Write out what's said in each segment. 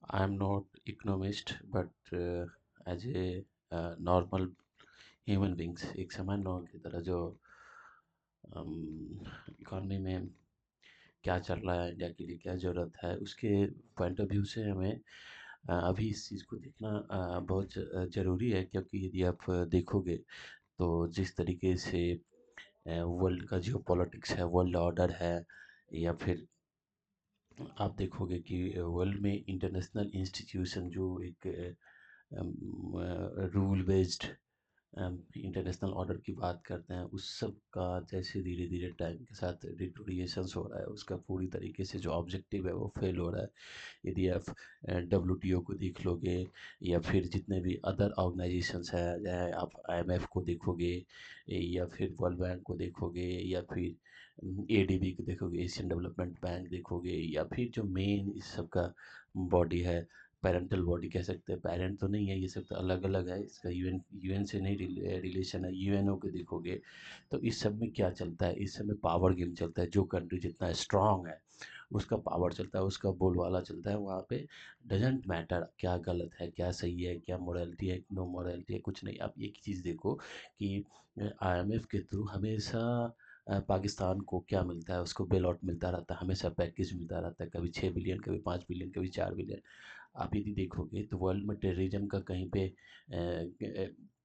I am not economist, but as a normal human beings, एक सामान्य लोगों की तरह जो इकॉनमी में क्या चल रहा है, इंडिया के लिए क्या ज़रूरत है, उसके पॉइंट ऑफ व्यू से हमें अभी इस चीज़ को देखना बहुत ज़रूरी है, क्योंकि यदि आप देखोगे तो जिस तरीके से वर्ल्ड का जियो पॉलिटिक्स है, वर्ल्ड ऑर्डर है, या फिर आप देखोगे कि वर्ल्ड में इंटरनेशनल इंस्टीट्यूशन जो एक रूल बेस्ड इंटरनेशनल ऑर्डर की बात करते हैं, उस सब का जैसे धीरे धीरे टाइम के साथ डिटोरिएशंस हो रहा है, उसका पूरी तरीके से जो ऑब्जेक्टिव है वो फेल हो रहा है। यदि आप डब्ल्यूटीओ को देख लोगे, या फिर जितने भी अदर ऑर्गेनाइजेशंस हैं, चाहे आप आईएमएफ को देखोगे, या फिर वर्ल्ड बैंक को देखोगे, या फिर एडीबी को देखोगे, एशियन डेवलपमेंट बैंक देखोगे, या फिर जो मेन इस सब का बॉडी है, पेरेंटल बॉडी कह सकते हैं, पेरेंट तो नहीं है, ये सब तो अलग अलग है, इसका यूएन यूएन से नहीं रिलेशन है, यूएनओ को देखोगे तो इस सब में क्या चलता है, इस सब में पावर गेम चलता है। जो कंट्री जितना स्ट्रांग है उसका पावर चलता है, उसका बोलबाला चलता है वहाँ पे। डजेंट मैटर क्या गलत है, क्या सही है, क्या मोरालिटी है, नो मोरालिटी है, कुछ नहीं। आप एक चीज़ देखो कि आईएमएफ के थ्रू हमेशा पाकिस्तान को क्या मिलता है, उसको बेल आउट मिलता रहता है, हमेशा पैकेज मिलता रहता है, कभी 6 बिलियन, कभी 5 बिलियन, कभी 4 बिलियन। आप यदि देखोगे तो वर्ल्ड में टेररिज्म का कहीं पे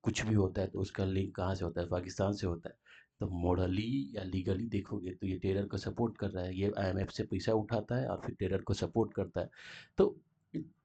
कुछ भी होता है तो उसका लिंक कहाँ से होता है, पाकिस्तान से होता है। तो मोरली या लीगली देखोगे तो ये टेरर को सपोर्ट कर रहा है, ये आईएमएफ से पैसा उठाता है और फिर टेरर को सपोर्ट करता है। तो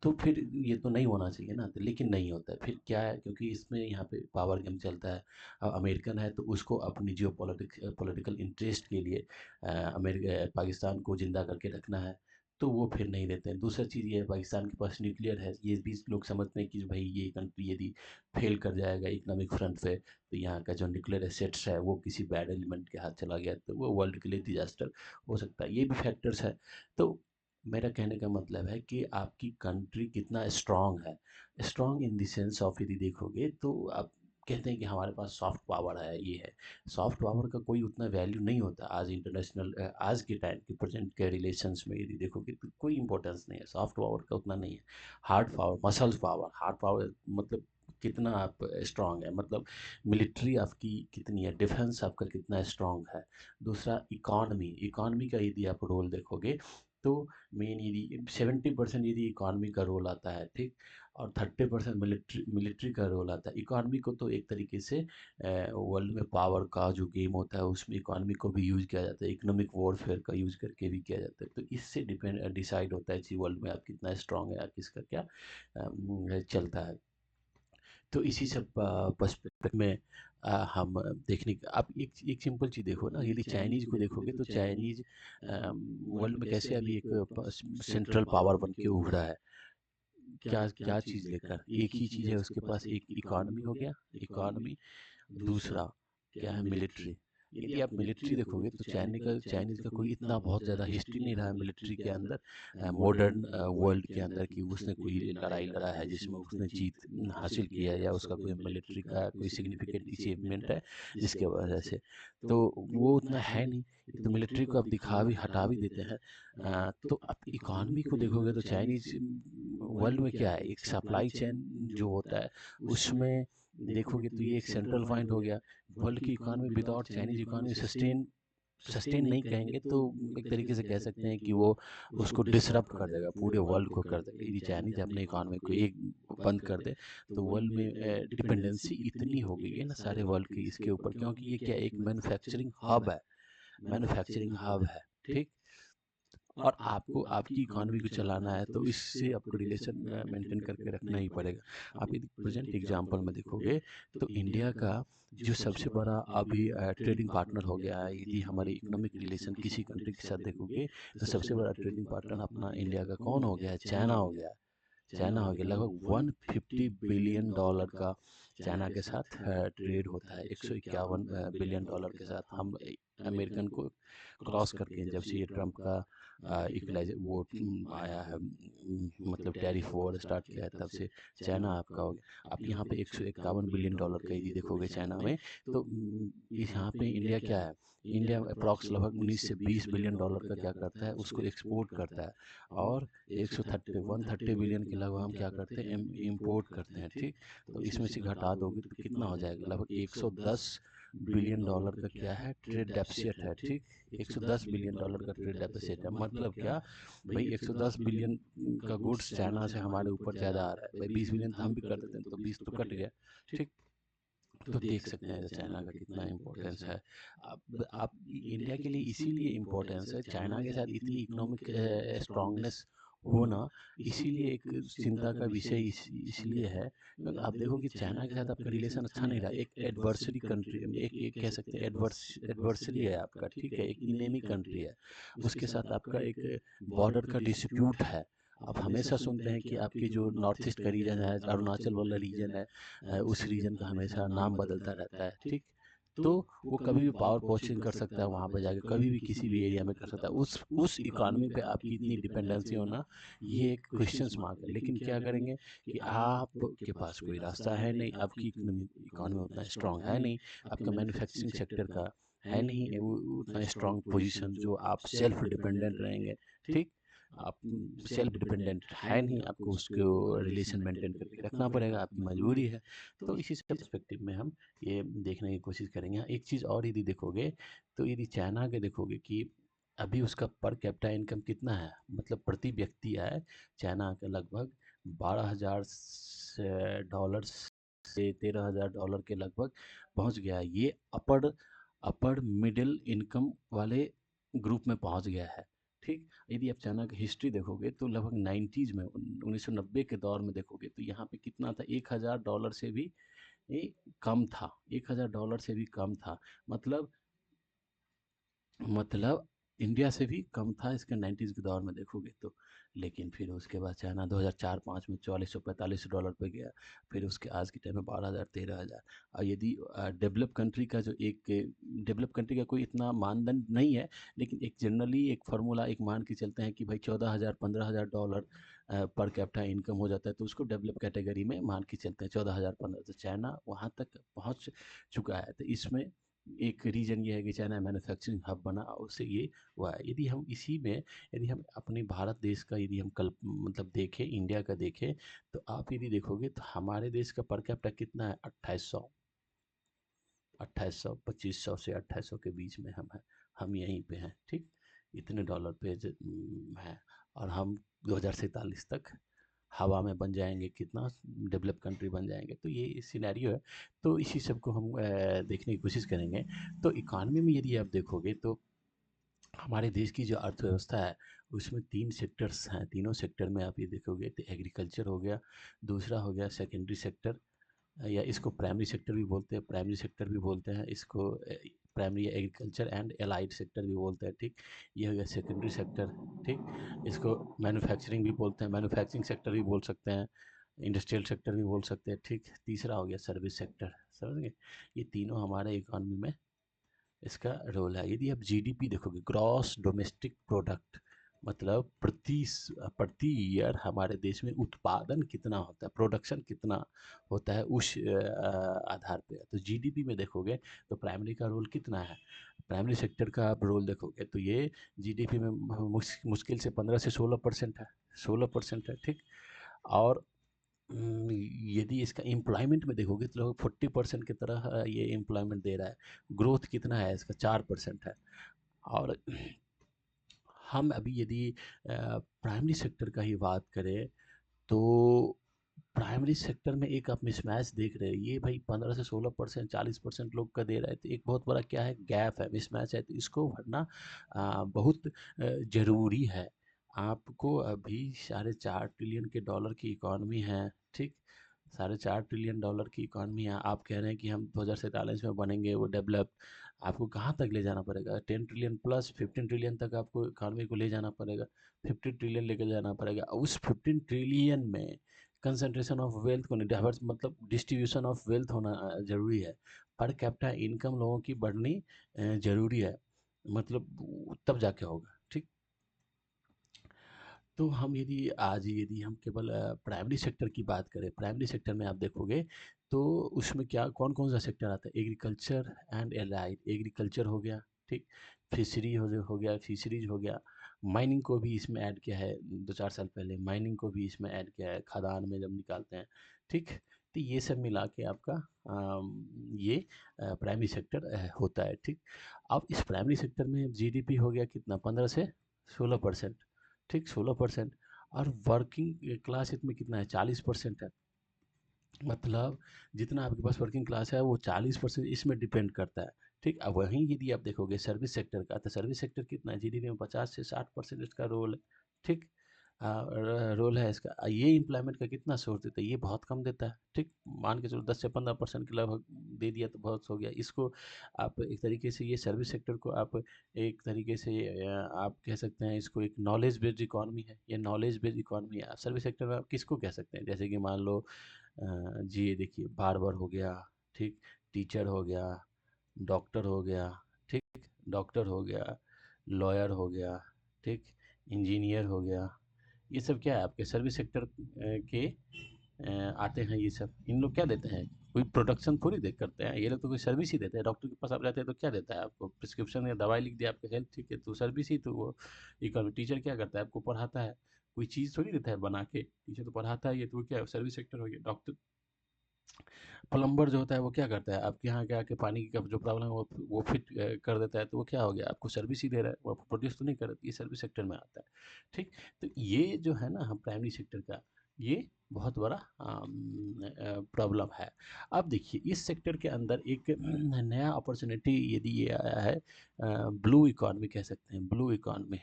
तो फिर ये तो नहीं होना चाहिए ना, तो लेकिन नहीं होता है। फिर क्या है, क्योंकि इसमें यहाँ पे पावर गेम चलता है। अब अमेरिकन है तो उसको अपनी जियो पॉलिटिकल इंटरेस्ट के लिए अमेरिका पाकिस्तान को ज़िंदा करके रखना है, तो वो फिर नहीं देते हैं। दूसरा चीज़ ये है, पाकिस्तान के पास न्यूक्लियर है, ये भी लोग समझते हैं कि भाई ये कंट्री यदि फेल कर जाएगा इकोनॉमिक फ्रंट पे, तो यहाँ का जो न्यूक्लियर एसेट्स है वो किसी बैड एलिमेंट के हाथ चला गया तो वो वर्ल्ड के लिए डिजास्टर हो सकता है। ये भी फैक्टर्स है। तो मेरा कहने का मतलब है कि आपकी कंट्री कितना स्ट्रांग है, strong in the sense of, यदि देखोगे तो आप कहते हैं कि हमारे पास सॉफ्ट पावर है, ये है। सॉफ्ट पावर का कोई उतना वैल्यू नहीं होता आज इंटरनेशनल, आज के टाइम के प्रेजेंट के रिलेशंस में यदि देखोगे तो कोई इंपॉर्टेंस नहीं है, सॉफ्ट पावर का उतना नहीं है। Hard power, muscles power, hard power मतलब कितना आप स्ट्रांग है, मतलब मिलिट्री आपकी कितनी है, डिफेंस आपका कितना स्ट्रांग है। दूसरा इकॉनमी, इकॉनमी का यदि आप रोल देखोगे तो मेन यदि 70% यदि इकॉनमी का रोल आता है, ठीक, और 30% मिलिट्री मिलिट्री का रोल आता है। इकॉनमी को तो एक तरीके से वर्ल्ड में पावर का जो गेम होता है उसमें इकॉनमी को भी यूज़ किया जाता है, इकोनॉमिक वॉरफेयर का यूज़ करके भी किया जाता है। तो इससे डिसाइड होता है कि वर्ल्ड में आप कितना स्ट्रांग है, किसका क्या चलता है। तो इसी सब पर्सपेक्टिव में हम देखने का, आप एक सिंपल चीज़ देखो ना, यदि चाइनीज़ को देखोगे तो चाइनीज़ वर्ल्ड में कैसे अभी एक सेंट्रल पावर बन के उभरा है। क्या क्या चीज़ लेकर, एक ही चीज़ है उसके पास, एक इकॉनमी हो गया, इकॉनमी, दूसरा क्या है, मिलिट्री। यदि आप मिलिट्री देखोगे तो चाइनीज़ का कोई इतना बहुत ज़्यादा हिस्ट्री नहीं रहा है मिलिट्री के अंदर, मॉडर्न वर्ल्ड के अंदर, कि उसने कोई लड़ाई लड़ा है जिसमें उसने जीत हासिल किया है, या उसका कोई मिलिट्री का कोई सिग्निफिकेंट अचीवमेंट है जिसके वजह से। तो वो उतना है नहीं। ये तो मिलिट्री को आप दिखा भी हटा भी देते हैं। तो आप इकॉनमी को देखोगे तो चाइनीज़ वर्ल्ड में क्या है, एक सप्लाई चेन जो होता है उसमें देखोगे तो ये एक सेंट्रल पॉइंट हो गया। वर्ल्ड की economy without Chinese economy sustain sustain नहीं कहेंगे तो एक तरीके से कह सकते हैं कि वो उसको डिसरप्ट कर देगा, पूरे वर्ल्ड को कर देगा। यदि चाइनीज अपने इकॉनमी को एक बंद कर दे तो वर्ल्ड में डिपेंडेंसी इतनी हो गई है ना सारे वर्ल्ड की इसके ऊपर, क्योंकि ये क्या एक मैन्युफैक्चरिंग हब है, मैन्युफैक्चरिंग हब है, ठीक। और आपको आपकी इकॉनमी को चलाना है तो इससे आपको रिलेशन मेंटेन करके रखना ही पड़ेगा। आप यदि प्रेजेंट एग्जांपल में देखोगे तो इंडिया का जो सबसे बड़ा अभी ट्रेडिंग पार्टनर हो गया है, यदि हमारे इकोनॉमिक रिलेशन किसी कंट्री के साथ देखोगे तो सबसे बड़ा ट्रेडिंग पार्टनर अपना इंडिया का कौन हो गया है, चाइना हो गया है। चाइना हो गया, लगभग 150 बिलियन डॉलर का चाइना के साथ ट्रेड होता है, 151 बिलियन डॉलर के साथ। हम अमेरिकन को क्रॉस करके जब से ये ट्रम्प का इक्वलाइज वो आया है, मतलब टैरिफ वॉर स्टार्ट किया है, तब से चाइना आपका हो गया। आप यहाँ पे $151 बिलियन का यदि देखोगे चाइना में, तो इस यहाँ पे इंडिया क्या है, इंडिया अप्रॉक्स लगभग 19 से 20 बिलियन डॉलर का क्या करता है, उसको एक्सपोर्ट करता है, और 130 के लगभग हम क्या करते हैं, इम्पोर्ट करते हैं, ठीक। तो इसमें से घटा दोगे तो कितना हो जाएगा, लगभग $110 बिलियन का क्या है, ट्रेड डेफिसिट है, ठीक। $110 बिलियन का ट्रेड डेफिसिट है, मतलब क्या भाई, 110 बिलियन का गुड्स चाइना से हमारे ऊपर ज़्यादा आ रहा है भाई, 20 बिलियन तो हम भी कर देते हैं, तो 20 तो कट गया, ठीक। तो देख सकते हैं चाइना का कितना इम्पोर्टेंस है। अब आप इंडिया के लिए इसीलिए इम्पोर्टेंस है, चाइना के साथ इतनी इकोनॉमिक स्ट्रांगनेस होना इसीलिए एक चिंता का विषय इसलिए है, क्योंकि आप देखो कि चाइना के साथ आपका रिलेशन अच्छा नहीं रहा, एक एडवर्सरी कंट्री, एक कह सकते हैं एडवर्सरी है आपका, ठीक है, एक इनेमी कंट्री है, उसके साथ आपका एक बॉर्डर का डिस्प्यूट है। आप हमेशा सुनते हैं कि आपकी जो नॉर्थ ईस्ट का रीजन है, अरुणाचल वाला रीजन है, उस रीजन का हमेशा नाम बदलता रहता है, ठीक। तो वो कभी भी पावर पोस्टिंग कर सकता है वहाँ पे जाके, कभी भी किसी भी एरिया में कर सकता है, उस इकॉनमी पे आपकी इतनी डिपेंडेंसी होना, ये एक क्वेश्चन मार्क है। लेकिन क्या करेंगे कि आपके पास कोई रास्ता है नहीं, आपकी इकॉनमी उतना स्ट्रांग है नहीं, आपका मैन्युफैक्चरिंग सेक्टर का है नहीं वो उतना स्ट्रांग पोजीशन जो आप सेल्फ डिपेंडेंट रहेंगे, ठीक। आप सेल्फ डिपेंडेंट है नहीं, आपको उसको रिलेशन मेंटेन करके रखना पड़ेगा, आपकी मजबूरी है। तो इसी से पर्सपेक्टिव में हम ये देखने की कोशिश करेंगे। एक चीज़ और यदि देखोगे, तो यदि चाइना के देखोगे कि अभी उसका पर कैपिटा इनकम कितना है, मतलब प्रति व्यक्ति है चाइना का लगभग $12,000 से $13,000 के लगभग पहुंच गया है। ये अपर अपर मिडिल इनकम वाले ग्रुप में पहुंच गया है, ठीक। यदि आप चाइना की हिस्ट्री देखोगे तो लगभग 90s में 1990 के दौर में देखोगे तो यहाँ पे कितना था, $1,000 से भी ये कम था, $1,000 से भी कम था, मतलब मतलब इंडिया से भी कम था इसके 90s के दौर में देखोगे तो। लेकिन फिर उसके बाद चाइना 2004-05 में $44-45 पे गया, फिर उसके आज के टाइम में 12,000 13,000। और यदि डेवलप कंट्री का जो एक डेवलप कंट्री का कोई इतना मानदंड नहीं है, लेकिन एक जनरली एक फार्मूला एक मान के चलते हैं कि भाई $14,000-15,000 पर कैपिटा इनकम हो जाता है, तो उसको डेवलप कैटेगरी में मान के चलते हैं 14,000-15। तो चाइना वहाँ तक पहुँच चुका है, तो इसमें एक रीज़न ये है कि चाइना मैन्युफैक्चरिंग हब बना, उससे ये हुआ है। यदि हम इसी में यदि हम अपने भारत देश का यदि हम कल मतलब देखें, इंडिया का देखें, तो आप यदि देखोगे तो हमारे देश का पर कैपिटा कितना है, 2800 2500 से 2800 के बीच में हम यहीं पे हैं, ठीक। इतने डॉलर पे है, और हम 2047 तक हवा में बन जाएंगे, कितना डेवलप कंट्री बन जाएंगे। तो ये सिनेरियो है, तो इसी सब को हम देखने की कोशिश करेंगे। तो इकॉनमी में यदि आप देखोगे तो हमारे देश की जो अर्थव्यवस्था है उसमें 3 सेक्टर्स हैं, तीनों सेक्टर में आप ये देखोगे तो एग्रीकल्चर हो गया, दूसरा हो गया सेकेंडरी सेक्टर, या इसको प्राइमरी सेक्टर भी बोलते हैं, प्राइमरी सेक्टर भी बोलते हैं इसको, primary agriculture and allied sector भी बोलते हैं, ठीक। ये हो गया सेकेंडरी सेक्टर, ठीक। इसको मैन्युफैक्चरिंग भी बोलते हैं, मैन्युफैक्चरिंग सेक्टर भी बोल सकते हैं, इंडस्ट्रियल सेक्टर भी बोल सकते हैं, ठीक। तीसरा हो गया सर्विस सेक्टर, समझ गए। ये तीनों हमारे इकॉनमी में इसका रोल है। यदि आप जीडीपी देखोगे, ग्रॉस डोमेस्टिक प्रोडक्ट, मतलब प्रति ईयर हमारे देश में उत्पादन कितना होता है, प्रोडक्शन कितना होता है, उस आधार पे। तो जीडीपी में देखोगे तो प्राइमरी का रोल कितना है, प्राइमरी सेक्टर का आप रोल देखोगे तो ये जीडीपी में मुश्किल से 15 से 16% है, 16% है, ठीक। और यदि इसका एम्प्लॉयमेंट में देखोगे तो लगभग 40% की तरह ये एम्प्लॉयमेंट दे रहा है। ग्रोथ कितना है इसका, 4% है। और हम अभी यदि प्राइमरी सेक्टर का ही बात करें तो प्राइमरी सेक्टर में एक आप मिसमैच देख रहे हैं, ये भाई 15 से 16%, 40% लोग का दे रहा है, तो एक बहुत बड़ा क्या है, गैप है, मिसमैच है। तो इसको भरना बहुत ज़रूरी है। आपको अभी $4.5 ट्रिलियन की इकॉनमी है, ठीक। $4.5 ट्रिलियन की इकॉनमी है, आप कह रहे हैं कि हम 2047 में बनेंगे वो डेवलप। आपको कहाँ तक ले जाना पड़ेगा, 10 ट्रिलियन प्लस 15 ट्रिलियन तक आपको इकॉनमी को ले जाना पड़ेगा, 50 ट्रिलियन लेकर जाना पड़ेगा। उस 15 ट्रिलियन में कंसंट्रेशन ऑफ वेल्थ को नहीं, डाइवर्स मतलब डिस्ट्रीब्यूशन ऑफ वेल्थ होना ज़रूरी है। पर कैपिटा इनकम लोगों की बढ़नी ज़रूरी है। मतलब तब जाके होगा, ठीक। तो हम यदि हम केवल प्राइमरी सेक्टर की बात करें, प्राइमरी सेक्टर में आप देखोगे तो उसमें क्या कौन-कौन सा सेक्टर आता है? एग्रीकल्चर एंड एलाइड, एग्रीकल्चर हो गया, ठीक? फिशरी हो गया, फिशरीज़ हो गया, माइनिंग को भी इसमें ऐड किया है 2-4 साल पहले, माइनिंग को भी इसमें ऐड किया है, खदान में जब निकालते हैं, ठीक? तो ये सब मिला के आपका ये प्राइमरी सेक्टर होता है, ठीक? अब इस प्राइमरी सेक्टर में जीडीपी हो गया कितना 15 से 16%, ठीक 16%। और वर्किंग क्लास इसमें कितना है 40% है। मतलब जितना आपके पास वर्किंग क्लास है वो 40% इसमें डिपेंड करता है, ठीक। अब वहीं यदि आप देखोगे सर्विस सेक्टर का, तो सर्विस सेक्टर कितना है जीडीपी में 50 से 60% इसका रोल है, ठीक। रोल है इसका। ये एम्प्लॉयमेंट का कितना सोर्स देता है? ये बहुत कम देता है, ठीक। मान के चलो 10 से 15% के लगभग दे दिया तो बहुत हो गया। इसको आप एक तरीके से ये सर्विस सेक्टर को आप एक तरीके से आप कह सकते हैं इसको एक नॉलेज बेस्ड इकोनॉमी है। ये नॉलेज बेस्ड इकोनॉमी है। सर्विस सेक्टर में आप किसको कह सकते हैं? जैसे कि मान लो जी देखिए बार्बर हो गया, ठीक, टीचर हो गया, डॉक्टर हो गया, ठीक, डॉक्टर हो गया, लॉयर हो गया, ठीक, इंजीनियर हो गया। ये सब क्या है आपके सर्विस सेक्टर के आते हैं ये सब। इन लोग क्या देते हैं? कोई प्रोडक्शन थोड़ी देख करते हैं, ये लोग तो कोई सर्विस ही देते हैं। डॉक्टर के पास आप जाते हैं तो क्या देता है आपको? प्रिस्क्रिप्शन या दवाई लिख दिया, आपका हेल्थ ठीक है तो सर्विस ही तो वो इकोनॉमी। टीचर क्या करता है? आपको पढ़ाता है, कोई चीज़ थोड़ी देता है बना के। टीचर तो पढ़ाता है, ये तो वो क्या है सर्विस सेक्टर हो गया। डॉक्टर प्लम्बर जो होता है वो क्या करता है? आपके यहाँ के आके पानी की जो प्रॉब्लम है वो फिट कर देता है, तो वो क्या हो गया? आपको सर्विस ही दे रहा है, वो आपको प्रोड्यूस तो नहीं कर रहा है। ये सर्विस सेक्टर में आता है, ठीक। तो ये जो है ना हम प्राइमरी सेक्टर का, ये बहुत बड़ा प्रॉब्लम है। अब देखिए इस सेक्टर के अंदर एक नया अपॉर्चुनिटी यदि ये आया है, ब्लू इकॉनमी कह सकते हैं, ब्लू इकॉनमी।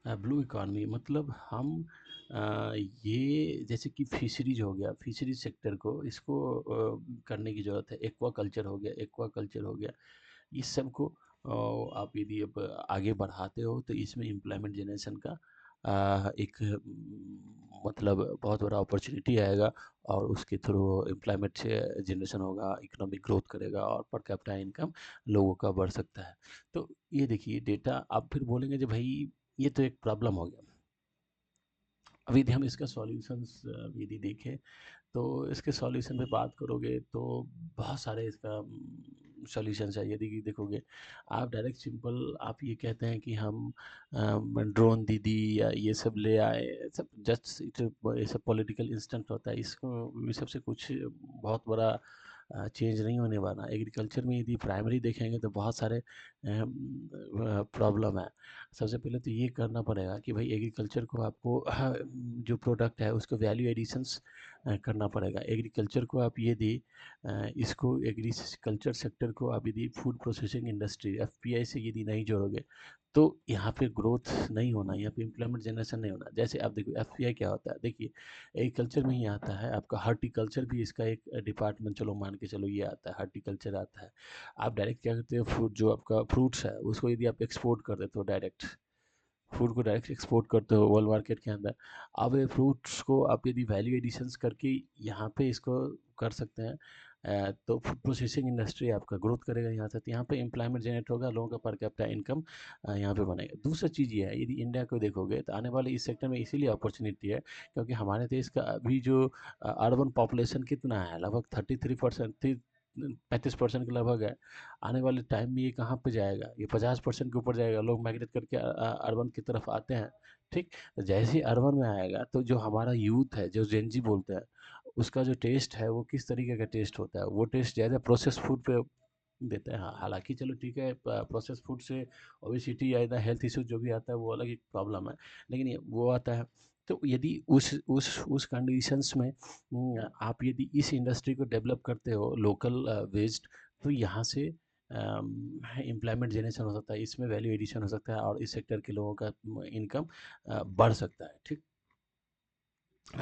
ब्लू इकॉनमी मतलब हम ये जैसे कि फिशरीज हो गया, फिशरीज सेक्टर को इसको करने की ज़रूरत है। एक्वा कल्चर हो गया, एक्वा कल्चर हो गया, इस सब को आप यदि अब आगे बढ़ाते हो तो इसमें एम्प्लॉयमेंट जनरेशन का एक मतलब बहुत बड़ा अपॉर्चुनिटी आएगा। और उसके थ्रू एम्प्लॉयमेंट जनरेशन होगा, इकोनॉमिक ग्रोथ करेगा और पर कैपिटा इनकम लोगों का बढ़ सकता है। तो ये देखिए डेटा आप फिर बोलेंगे जो भाई ये तो एक प्रॉब्लम हो गया। अभी यदि हम इसका सॉल्यूशंस यदि देखें तो इसके सॉल्यूशन पे बात करोगे तो बहुत सारे इसका सॉल्यूशंस है। यदि कि देखोगे आप डायरेक्ट सिंपल आप ये कहते हैं कि हम ड्रोन दीदी या ये सब ले आए, सब जस्ट ये सब पॉलिटिकल इंस्टेंट होता है। इसको ये सबसे कुछ बहुत बड़ा चेंज नहीं होने वाला। एग्रीकल्चर में यदि प्राइमरी देखेंगे तो बहुत सारे प्रॉब्लम है। सबसे पहले तो ये करना पड़ेगा कि भाई एग्रीकल्चर को आपको जो प्रोडक्ट है उसको वैल्यू एडिशंस करना पड़ेगा। एग्रीकल्चर को आप यदि इसको एग्रीकल्चर सेक्टर को आप यदि फूड प्रोसेसिंग इंडस्ट्री एफपीआई से यदि नहीं जोड़ोगे तो यहाँ पे ग्रोथ नहीं होना, यहाँ पे एम्प्लॉयमेंट जनरेशन नहीं होना। जैसे आप देखो एफपीआई क्या होता है, देखिए एग्रीकल्चर में ही आता है आपका हॉर्टिकल्चर भी इसका एक डिपार्टमेंट, चलो मान के चलो ये आता है हॉर्टिकल्चर आता है। आप डायरेक्ट क्या करते हो फ्रूट जो आपका फ्रूट्स है उसको यदि आप एक्सपोर्ट कर देते हो डायरेक्ट, फूड को डायरेक्ट एक्सपोर्ट करते हो वर्ल्ड मार्केट के अंदर। अब ये फ्रूट्स को आप यदि वैल्यू एडिशंस करके यहाँ पे इसको कर सकते हैं तो फूड प्रोसेसिंग इंडस्ट्री आपका ग्रोथ करेगा यहाँ से। तो यहाँ पे एम्प्लॉयमेंट जनरेट होगा, लोगों का पर कैपिटा इनकम यहाँ पे बनेगा। दूसरा चीज़ ये है यदि इंडिया को देखोगे तो आने वाले इस सेक्टर में इसीलिए अपॉर्चुनिटी है क्योंकि हमारे देश का अभी जो अर्बन पॉपुलेशन कितना है, लगभग 33%, 35% के लगभग है। आने वाले टाइम में ये कहाँ पे जाएगा? ये 50% के ऊपर जाएगा। लोग माइग्रेट करके अर्बन की तरफ आते हैं, ठीक। तो जैसे ही अर्बन में आएगा तो जो हमारा यूथ है जो जेनजी बोलते हैं उसका जो टेस्ट है वो किस तरीके का टेस्ट होता है? वो टेस्ट ज़्यादा प्रोसेस फूड पे देते हैं। हाँ, हालाँकि चलो ठीक है प्रोसेस फूड से ओबेसिटी या इधर हेल्थ इश्यूज जो भी आता है वो अलग एक प्रॉब्लम है, लेकिन ये वो आता है। तो यदि उस कंडीशंस में आप यदि इस इंडस्ट्री को डेवलप करते हो लोकल वेस्ड, तो यहाँ से एम्प्लॉयमेंट जनरेशन हो सकता है, इसमें वैल्यू एडिशन हो सकता है और इस सेक्टर के लोगों का इनकम बढ़ सकता है, ठीक।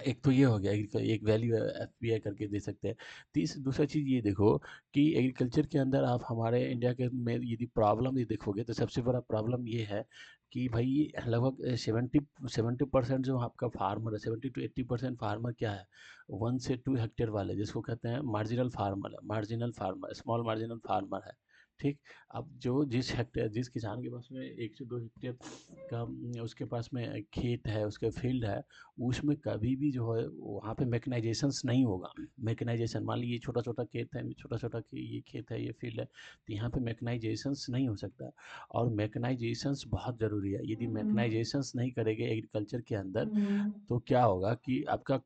एक तो ये हो गया एक वैल्यू एफपीआई करके दे सकते हैं। दूसरा चीज़ ये देखो कि एग्रीकल्चर के अंदर आप हमारे इंडिया के में यदि प्रॉब्लम ये देखोगे तो सबसे बड़ा प्रॉब्लम ये है कि भाई लगभग 70% जो आपका फार्मर है, 70 to 80% फार्मर क्या है, 1 से 2 हेक्टेयर वाले जिसको कहते हैं marginal farmer, small marginal farmer है, ठीक। अब जो जिस किसान के पास में 1 से 2 हेक्टेयर का उसके पास में खेत है, उसका फील्ड है, उसमें कभी भी जो है वहाँ पे मैकेनाइजेशंस नहीं होगा। मैकेनाइजेशन मान लीजिए छोटा-छोटा खेत है, छोटा-छोटा ये खेत है, ये फील्ड है, तो यहाँ पे मैकेनाइजेशंस नहीं हो सकता। और मैकेनाइजेशंस बहुत ज़रूरी है। यदि मैकेनाइजेशंस नहीं करेंगे एग्रीकल्चर के अंदर, तो क्या होगा कि आपका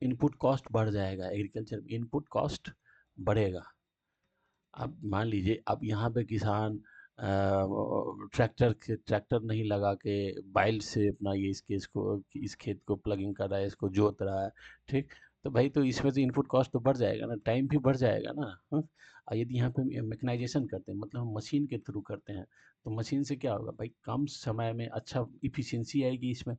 इनपुट कॉस्ट बढ़ जाएगा, एग्रीकल्चर में इनपुट कॉस्ट बढ़ेगा। अब मान लीजिए अब यहाँ पे किसान ट्रैक्टर नहीं लगा के बैल से अपना ये इस खेत को प्लगिंग कर रहा है, इसको जोत रहा है, ठीक। तो भाई तो इसमें तो इनपुट कॉस्ट तो बढ़ जाएगा ना, टाइम भी बढ़ जाएगा ना, हाँ। और यदि यहाँ पे मैकेनाइजेशन करते हैं, मतलब हम मशीन के थ्रू करते हैं, तो मशीन से क्या होगा भाई, कम समय में अच्छा इफिशियंसी आएगी इसमें,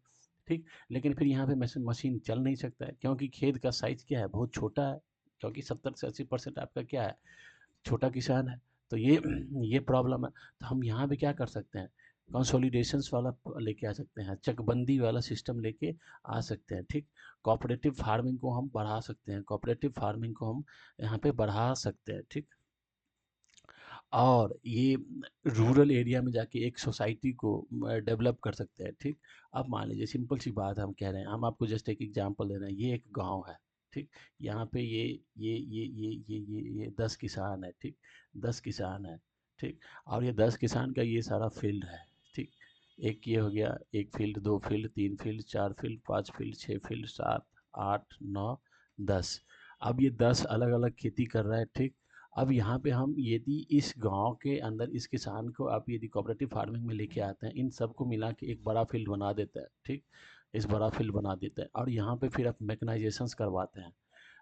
ठीक। लेकिन फिर यहाँ पे मशीन चल नहीं सकता है, क्योंकि खेत का साइज क्या है, बहुत छोटा है, क्योंकि 70 से 80% आपका क्या है, छोटा किसान है। तो ये प्रॉब्लम है। तो हम यहाँ पे क्या कर सकते हैं, कंसोलिडेशंस वाला लेके आ सकते हैं, चकबंदी वाला सिस्टम लेके आ सकते हैं, ठीक। कोऑपरेटिव फार्मिंग को हम बढ़ा सकते हैं, कोऑपरेटिव फार्मिंग को हम यहाँ पे बढ़ा सकते हैं, ठीक। और ये रूरल एरिया में जाके एक सोसाइटी को डेवलप कर सकते हैं, ठीक। अब मान लीजिए सिंपल सी बात हम कह रहे हैं, हम आपको जस्ट एक एग्जांपल दे रहे हैं, ये एक गांव है, ठीक। यहाँ पे ये 10 किसान है, ठीक। 10 किसान है, ठीक। और ये 10 किसान का ये सारा फील्ड है, ठीक। एक ये हो गया, एक field, 2 field, 3 field, 4 field, 5 field, 6 field, 7, 8, 9, 10। अब ये 10 अलग अलग खेती कर रहा है, ठीक। अब यहाँ पे हम यदि इस गांव के अंदर इस किसान को आप यदि कोऑपरेटिव फार्मिंग में लेके आते हैं, इन सबको मिला के एक बड़ा फील्ड बना देते हैं, ठीक। इस बड़ा फील्ड बना देते हैं और यहाँ पे फिर आप मैकेनाइजेशंस करवाते हैं,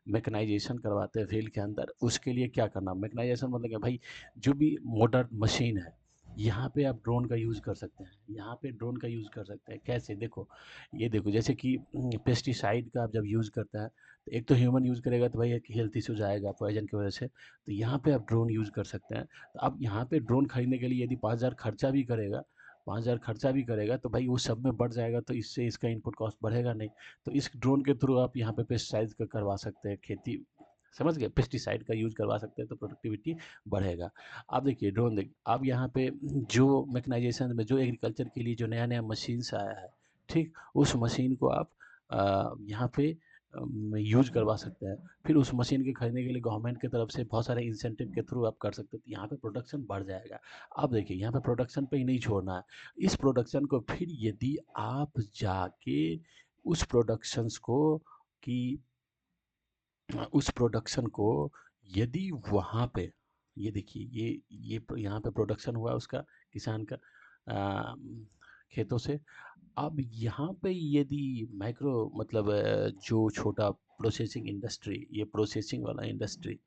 मैकेनाइजेशन करवाते हैं फील्ड के अंदर। उसके लिए क्या करना, मैकेनाइजेशन मतलब क्या भाई, जो भी मॉडर्न मशीन है, यहाँ पे आप ड्रोन का यूज़ कर सकते हैं, यहाँ पे ड्रोन का यूज़ कर सकते हैं। कैसे, देखो, ये देखो, जैसे कि पेस्टिसाइड का आप जब यूज़ करता है, तो एक तो ह्यूमन यूज़ करेगा तो भाई एक हेल्थ इशू जाएगा पॉइजन की वजह से, तो यहाँ पे आप ड्रोन यूज़ कर सकते हैं। तो अब यहाँ पे ड्रोन खरीदने के लिए यदि 5,000 खर्चा भी करेगा, 5,000 खर्चा भी करेगा, तो भाई वो सब में बढ़ जाएगा, तो इससे इसका इनपुट कॉस्ट बढ़ेगा नहीं। तो इस ड्रोन के थ्रू आप यहाँ पे पेस्टिसाइड का करवा सकते हैं खेती, समझ गए, पेस्टिसाइड का यूज़ करवा सकते हैं, तो प्रोडक्टिविटी बढ़ेगा। आप देखिए ड्रोन, देखिए आप यहाँ पे जो मैकेनाइजेशन में जो एग्रीकल्चर के लिए जो नया नया मशीन्स आया है, ठीक, उस मशीन को आप यहाँ पे यूज करवा सकते हैं। फिर उस मशीन के खरीदने के लिए गवर्नमेंट की तरफ से बहुत सारे इंसेंटिव के थ्रू आप कर सकते हैं, तो यहाँ पे प्रोडक्शन बढ़ जाएगा। अब देखिए यहाँ पे प्रोडक्शन पे ही नहीं छोड़ना है, इस प्रोडक्शन को फिर यदि आप जाके उस प्रोडक्शंस को कि उस प्रोडक्शन को यदि वहाँ पे, ये देखिए यहाँ पे प्रोडक्शन हुआ उसका, किसान का आ, खेतों से। अब यहाँ पे यदि माइक्रो मतलब जो छोटा प्रोसेसिंग इंडस्ट्री, ये प्रोसेसिंग वाला इंडस्ट्री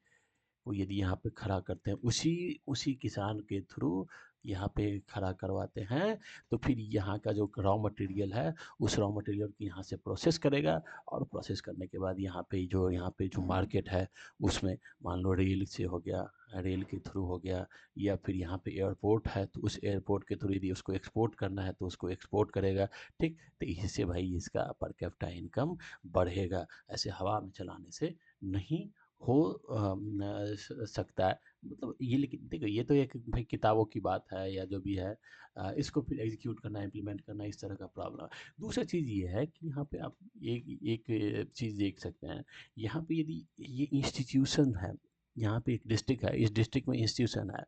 वो यदि यहाँ पे खड़ा करते हैं, उसी उसी किसान के थ्रू यहाँ पे खड़ा करवाते हैं, तो फिर यहाँ का जो रॉ मटेरियल है, उस रॉ मटेरियल को यहाँ से प्रोसेस करेगा, और प्रोसेस करने के बाद यहाँ पे जो मार्केट है उसमें, मान लो रेल से हो गया, रेल के थ्रू हो गया, या फिर यहाँ पे एयरपोर्ट है तो उस एयरपोर्ट के थ्रू यदि उसको एक्सपोर्ट करना है तो उसको एक्सपोर्ट करेगा, ठीक। तो इससे भाई इसका पर कैपिटा इनकम बढ़ेगा, ऐसे हवा में चलाने से नहीं हो सकता है। मतलब ये, लेकिन देखो ये तो एक भाई किताबों की बात है या जो भी है, इसको फिर एग्जीक्यूट करना, इम्प्लीमेंट करना, इस तरह का प्रॉब्लम है। दूसरा चीज़ ये है कि यहाँ पे आप एक एक चीज़ देख सकते हैं, यहाँ पे यदि ये इंस्टीट्यूशन है, यहाँ पे एक डिस्ट्रिक्ट है, इस डिस्ट्रिक्ट में इंस्टीट्यूशन है,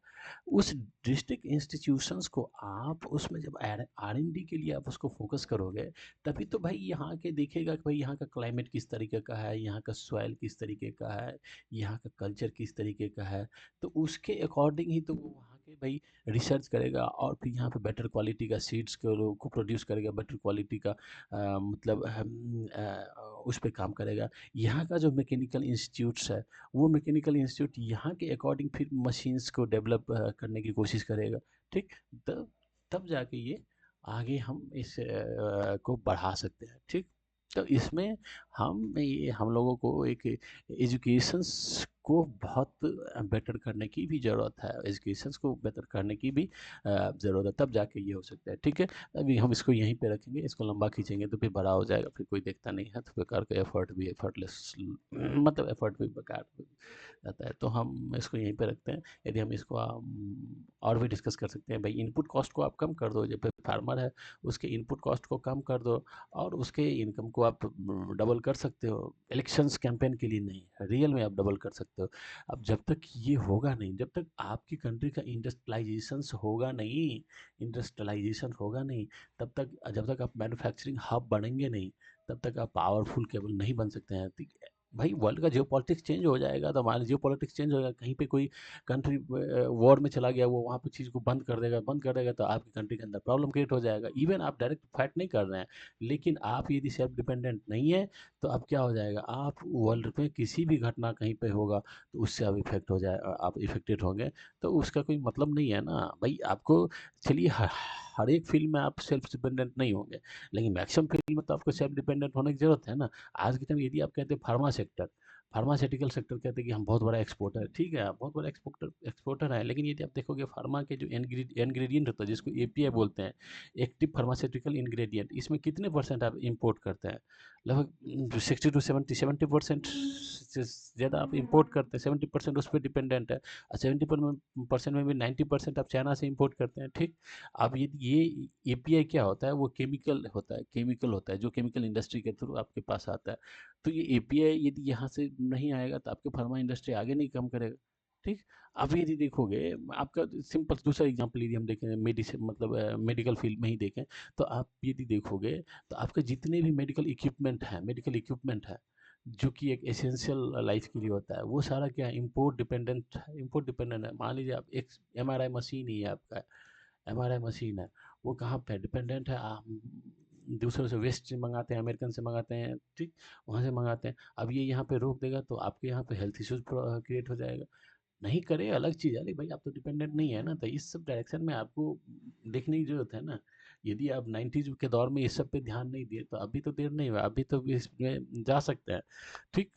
उस डिस्ट्रिक्ट इंस्टीट्यूशंस को आप उसमें जब R&D के लिए आप उसको फोकस करोगे, तभी तो भाई यहाँ के देखेगा कि भाई यहाँ का क्लाइमेट किस तरीके का है, यहाँ का सॉइल किस तरीके का है, यहाँ का कल्चर किस तरीके का है, तो उसके अकॉर्डिंग ही तो वो वहाँ के भाई रिसर्च करेगा, और फिर यहाँ पे बेटर क्वालिटी का सीड्स को प्रोड्यूस करेगा, बेटर क्वालिटी का मतलब उस पर काम करेगा। यहाँ का जो मैकेनिकल इंस्टीट्यूट्स है, वो मैकेनिकल इंस्टीट्यूट यहाँ के अकॉर्डिंग फिर मशीन्स को डेवलप करने की कोशिश करेगा, ठीक। तब तब जाके ये आगे हम इस को बढ़ा सकते हैं, ठीक। तो इसमें हम लोगों को एक एजुकेशंस को बहुत बेटर करने की भी ज़रूरत है, एजुकेशंस को बेटर करने की भी ज़रूरत है, तब जाके ये हो सकता है। ठीक है, अभी हम इसको यहीं पे रखेंगे, इसको लंबा खींचेंगे तो फिर बड़ा हो जाएगा, फिर कोई देखता नहीं है, तो बेकार का एफर्ट भी एफर्टलेस, मतलब एफर्ट भी बेकार जाता है। तो हम इसको यहीं पे रखते हैं। यदि हम इसको और भी डिस्कस कर सकते हैं, भाई इनपुट कॉस्ट को आप कम कर दो, जब फार्मर है उसके इनपुट कॉस्ट को कम कर दो और उसके इनकम को आप डबल कर सकते हो। इलेक्शंस कैंपेन के लिए नहीं, रियल में आप डबल कर सकते हो। अब जब तक ये होगा नहीं, जब तक आपकी कंट्री का इंडस्ट्रियलाइजेशन होगा नहीं, इंडस्ट्रियलाइजेशन होगा नहीं, तब तक, जब तक आप मैन्युफैक्चरिंग हब बनेंगे नहीं, तब तक आप पावरफुल केवल नहीं बन सकते हैं। भाई वर्ल्ड का जियो पॉलिटिक्स चेंज हो जाएगा तो हमारा जियो पॉलिटिक्स चेंज हो जाएगा, कहीं पे कोई कंट्री वॉर में चला गया, वो वहाँ पे चीज़ को बंद कर देगा तो आपकी कंट्री के अंदर प्रॉब्लम क्रिएट हो जाएगा। इवन आप डायरेक्ट फाइट नहीं कर रहे हैं, लेकिन आप यदि सेल्फ डिपेंडेंट नहीं है तो अब क्या हो जाएगा, आप वर्ल्ड में किसी भी घटना कहीं पे होगा तो उससे आप इफेक्ट हो जाए, आप इफेक्टेड होंगे, तो उसका कोई मतलब नहीं है ना भाई। आपको चलिए हर एक फील्ड में आप सेल्फ डिपेंडेंट नहीं होंगे, लेकिन मैक्सिमम फील्ड में तो आपको सेल्फ डिपेंडेंट होने की जरूरत है ना। आज के टाइम यदि आप कहते हैं फार्मा सेक्टर, फार्मास्यूटिकल सेक्टर कहते हैं कि हम बहुत बड़ा एक्सपोर्टर है, ठीक है, आप बहुत बड़ा एक्सपोर्टर है, लेकिन यदि आप देखोगे फार्मा के जो इंग्रेडिएंट होता है, जिसको एपीआई बोलते हैं, एक्टिव फार्मास्यूटिकल इंग्रेडिएंट, इसमें कितने परसेंट आप इंपोर्ट करते हैं? लगभग 60 to 70 से ज़्यादा आप इंपोर्ट करते हैं, 70% उस पर डिपेंडेंट है, और 70% में भी 90% आप चाइना से इंपोर्ट करते हैं। ठीक, अब ये एपीआई क्या होता है, वो केमिकल होता है, जो केमिकल इंडस्ट्री के थ्रू आपके पास आता है। तो ये एपीआई यदि यहाँ से नहीं आएगा तो आपके फार्मा इंडस्ट्री आगे नहीं कम करेगा। ठीक, अब यदि देखोगे, आपका सिंपल दूसरा एग्जांपल यदि हम देखें, मेडिसिन मतलब मेडिकल फील्ड में ही देखें, तो आप यदि देखोगे तो आपके जितने भी मेडिकल इक्विपमेंट है जो कि एक एसेंशियल लाइफ के लिए होता है, वो सारा क्या है, इम्पोर्ट डिपेंडेंट है। मान लीजिए आप एक एमआरआई मशीन ही है आपका, एमआरआई मशीन है, वो कहाँ पे डिपेंडेंट है, दूसरों से वेस्ट से मंगाते हैं, अमेरिकन से मंगाते हैं, ठीक, वहाँ से मंगाते हैं। अब ये यहाँ पे रोक देगा तो आपके यहाँ पे हेल्थ इश्यूज क्रिएट हो जाएगा। नहीं करे अलग चीज़ है, लेकिन भाई आप तो डिपेंडेंट नहीं है ना, तो इस सब डायरेक्शन में आपको देखने की जरूरत है ना। यदि आप 90s के दौर में इस सब पे ध्यान नहीं दिए तो अभी तो देर नहीं हुआ, अभी तो इसमें जा सकते हैं। ठीक,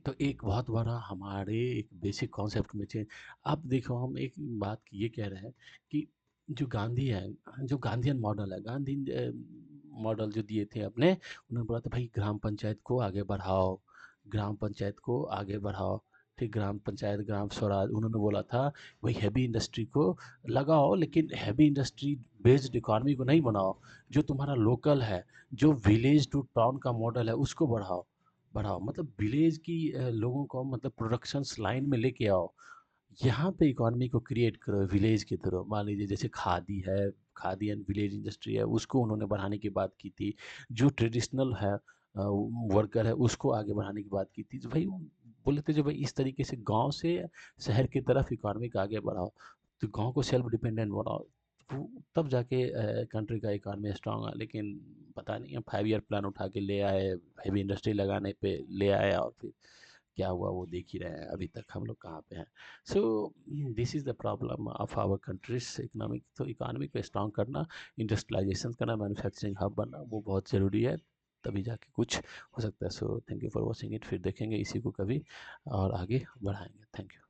तो एक बहुत बड़ा हमारे एक बेसिक कॉन्सेप्ट में चेंज। अब देखो हम एक बात ये कह रहे हैं कि जो गांधी है, जो गांधीयन मॉडल है, गांधी मॉडल जो दिए थे अपने, उन्होंने बोला था भाई ग्राम पंचायत को आगे बढ़ाओ, ग्राम पंचायत को आगे बढ़ाओ। ठीक, ग्राम पंचायत, ग्राम स्वराज, उन्होंने बोला था भाई हैवी इंडस्ट्री को लगाओ, लेकिन हैवी इंडस्ट्री बेस्ड इकोनॉमी को नहीं बनाओ, जो तुम्हारा लोकल है, जो विलेज टू टाउन का मॉडल है उसको बढ़ाओ, मतलब विलेज की लोगों को मतलब प्रोडक्शंस लाइन में लेके आओ, यहाँ पे इकोनॉमी को क्रिएट करो विलेज के थ्रू। मान लीजिए जैसे खादी है, खादी एंड विलेज इंडस्ट्री है, उसको उन्होंने बढ़ाने की बात की थी। जो ट्रेडिशनल है वर्कर है, उसको आगे बढ़ाने की बात की थी। तो भाई बोले थे जो भाई इस तरीके से गांव से शहर की तरफ इकोनॉमी को आगे बढ़ाओ, तो गांव को सेल्फ डिपेंडेंट बनाओ, तो तब जाके कंट्री का इकोनॉमी स्ट्रांग है। लेकिन पता नहीं है, 5 ईयर प्लान उठा के ले आए, हैवी इंडस्ट्री लगाने पे ले आए, और फिर क्या हुआ वो देख ही रहे हैं, अभी तक हम लोग कहाँ पे हैं। So this is the problem of our countries economic. तो इकोनॉमी को स्ट्रांग करना, इंडस्ट्रियलाइजेशन करना, मैन्युफैक्चरिंग हब बनना, वो बहुत ज़रूरी है, तभी जाके कुछ हो सकता है। So thank you for watching it, फिर देखेंगे इसी को कभी और आगे बढ़ाएंगे। Thank you.